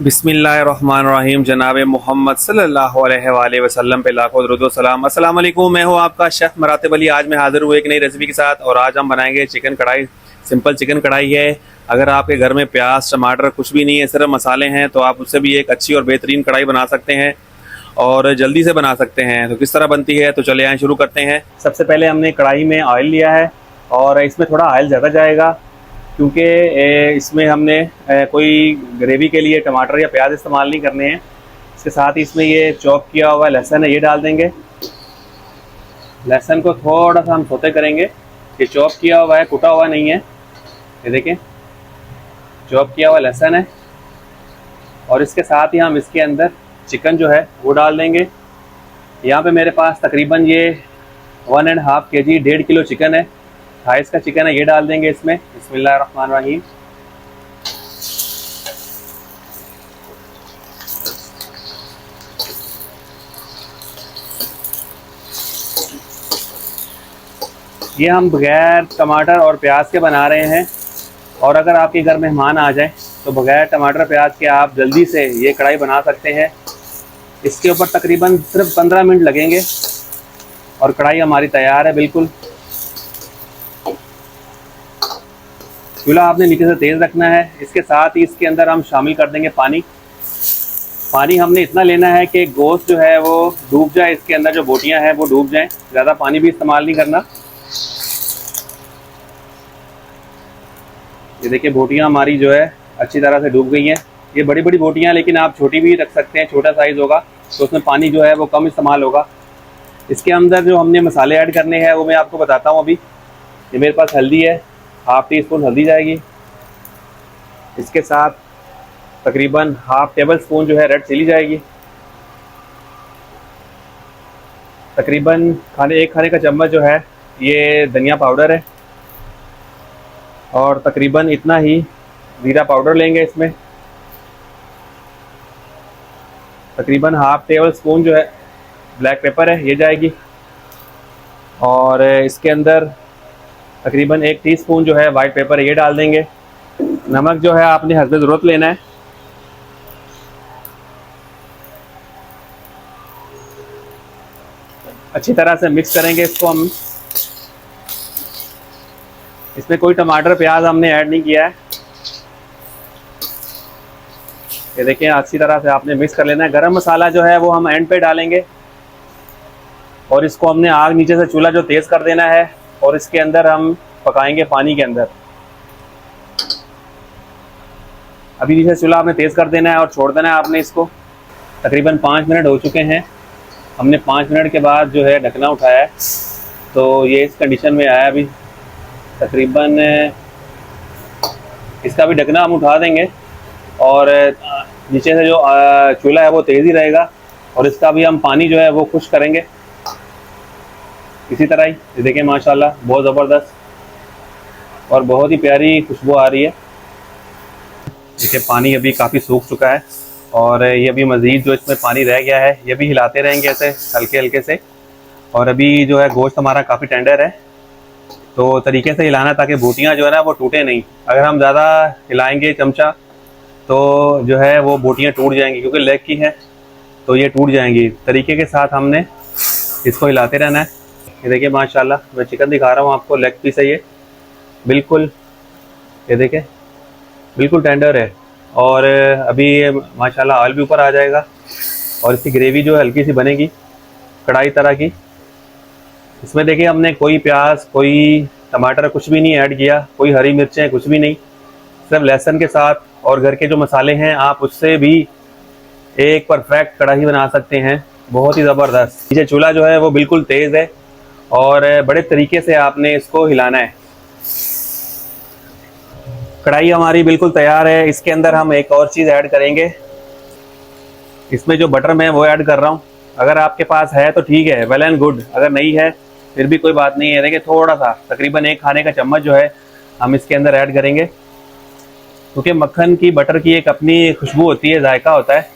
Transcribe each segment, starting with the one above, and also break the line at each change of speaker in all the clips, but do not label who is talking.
बिस्मिल्लाहिर्रहमानिर्रहीम। जनाब मोहम्मद सल्लल्लाहु अलैहि वसल्लम पे लाखों दुरूद व सलाम। अस्सलाम वालेकुम, मैं हूँ आपका शेफ़ मरातिब अली। आज मैं हाज़िर हूँ एक नई रेसिपी के साथ और आज हम बनाएंगे चिकन कढ़ाई। सिंपल चिकन कढ़ाई है। अगर आपके घर में प्याज टमाटर कुछ भी नहीं है, सिर्फ मसाले हैं, तो आप उससे भी एक अच्छी और बेहतरीन कढ़ाई बना सकते हैं और जल्दी से बना सकते हैं। तो किस तरह बनती है, तो चले आए शुरू करते हैं। सबसे पहले हमने कढ़ाई में ऑयल लिया है और इसमें थोड़ा ऑयल ज़्यादा जाएगा क्योंकि इसमें हमने कोई ग्रेवी के लिए टमाटर या प्याज इस्तेमाल नहीं करने हैं। इसके साथ ही इसमें ये चॉप किया हुआ लहसुन है, ये डाल देंगे। लहसुन को थोड़ा सा हम सोते करेंगे। ये चॉप किया हुआ है, कुटा हुआ नहीं है। ये देखें, चॉप किया हुआ लहसुन है और इसके साथ ही हम इसके अंदर चिकन जो है वो डाल देंगे। यहाँ पे मेरे पास तकरीबन ये 1.5 kg 1.5 किलो चिकन है, थाइस का चिकन है, ये डाल देंगे इसमें। बिस्मिल्लाहिर्रहमानिर्रहीम। ये हम बगैर टमाटर और प्याज के बना रहे हैं और अगर आपके घर मेहमान आ जाए तो बगैर टमाटर प्याज के आप जल्दी से ये कढ़ाई बना सकते हैं। इसके ऊपर तकरीबन सिर्फ 15 मिनट लगेंगे और कढ़ाई हमारी तैयार है बिल्कुल। चूल्हा आपने नीचे से तेज़ रखना है। इसके साथ ही इसके अंदर हम शामिल कर देंगे पानी। पानी हमने इतना लेना है कि गोश्त जो है वो डूब जाए, इसके अंदर जो बोटियां हैं वो डूब जाएं। ज़्यादा पानी भी इस्तेमाल नहीं करना। ये देखिए, बोटियां हमारी जो है अच्छी तरह से डूब गई हैं। ये बड़ी बड़ी बोटियां, लेकिन आप छोटी भी रख सकते हैं, छोटा साइज़ होगा तो उसमें पानी जो है वो कम इस्तेमाल होगा। इसके अंदर जो हमने मसाले ऐड करने हैं वो मैं आपको बताता हूँ अभी। ये मेरे पास हल्दी है, 1/2 टीस्पून हल्दी जाएगी। इसके साथ तकरीबन 1/2 टेबल स्पून जो है रेड चिली जाएगी। तकरीबन एक खाने का चम्मच जो है ये धनिया पाउडर है और तकरीबन इतना ही जीरा पाउडर लेंगे इसमें। तकरीबन 1/2 टेबल स्पून जो है ब्लैक पेपर है, ये जाएगी। और इसके अंदर तकरीबन 1 टीस्पून जो है वाइट पेपर है, ये डाल देंगे। नमक जो है आपने हस्बे ज़रूरत लेना है। अच्छी तरह से मिक्स करेंगे इसको हम। इसमें कोई टमाटर प्याज हमने ऐड नहीं किया है। ये देखिए, अच्छी तरह से आपने मिक्स कर लेना है। गरम मसाला जो है वो हम एंड पे डालेंगे और इसको हमने आग नीचे से चूल्हा जो तेज़ कर देना है और इसके अंदर हम पकाएंगे पानी के अंदर। अभी नीचे चूल्हा आपने तेज़ कर देना है और छोड़ देना है आपने इसको। तकरीबन 5 मिनट हो चुके हैं। हमने 5 मिनट के बाद जो है ढकना उठाया है तो ये इस कंडीशन में आया। अभी तकरीबन इसका भी ढकना हम उठा देंगे और नीचे से जो चूल्हा है वो तेज़ ही रहेगा और इसका भी हम पानी जो है वो खुश्क करेंगे इसी तरह ही। ये देखें, माशाल्लाह बहुत ज़बरदस्त और बहुत ही प्यारी खुशबू आ रही है। देखिए, पानी अभी काफ़ी सूख चुका है और ये अभी मज़ीद जो इसमें पानी रह गया है ये भी हिलाते रहेंगे ऐसे हल्के हल्के से। और अभी जो है गोश्त हमारा काफ़ी टेंडर है तो तरीके से हिलाना ताकि बोटियां जो है ना वो टूटे नहीं। अगर हम ज़्यादा हिलाएंगे चमचा तो जो है वो बोटियां टूट जाएंगी, क्योंकि लेग की है तो ये टूट जाएंगी। तरीके के साथ हमने इसको हिलाते रहना है। ये देखिए, माशाल्लाह मैं चिकन दिखा रहा हूँ आपको, लेग पीस है ये बिल्कुल। ये देखिए, बिल्कुल टेंडर है और अभी ये माशाल्लाह ऑयल भी ऊपर आ जाएगा और इसकी ग्रेवी जो है हल्की सी बनेगी कढ़ाई तरह की। इसमें देखिए, हमने कोई प्याज कोई टमाटर कुछ भी नहीं ऐड किया, कोई हरी मिर्चें कुछ भी नहीं, सिर्फ लहसुन के साथ और घर के जो मसाले हैं आप उससे भी एक परफेक्ट कढ़ाई बना सकते हैं, बहुत ही ज़बरदस्त। नीचे चूल्हा जो है वो बिल्कुल तेज़ है और बड़े तरीके से आपने इसको हिलाना है। कढ़ाई हमारी बिल्कुल तैयार है। इसके अंदर हम एक और चीज़ ऐड करेंगे। इसमें जो बटर मैं वो ऐड कर रहा हूँ। अगर आपके पास है तो ठीक है, वेल एंड गुड। अगर नहीं है फिर भी कोई बात नहीं है। देखिए, थोड़ा सा तकरीबन 1 खाने का चम्मच जो है हम इसके अंदर ऐड करेंगे, क्योंकि मक्खन की बटर की एक अपनी खुशबू होती है, जायका होता है।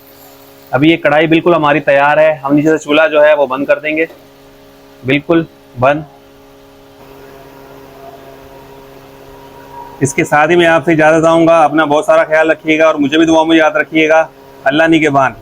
अभी ये कढ़ाई बिल्कुल हमारी तैयार है। हम नीचे से चूल्हा जो है वो बंद कर देंगे, बिल्कुल बंद। इसके साथ ही मैं आपसे इजाज़त चाहूँगा। अपना बहुत सारा ख्याल रखिएगा और मुझे भी दुआ में याद रखिएगा। अल्लाह निगहबान।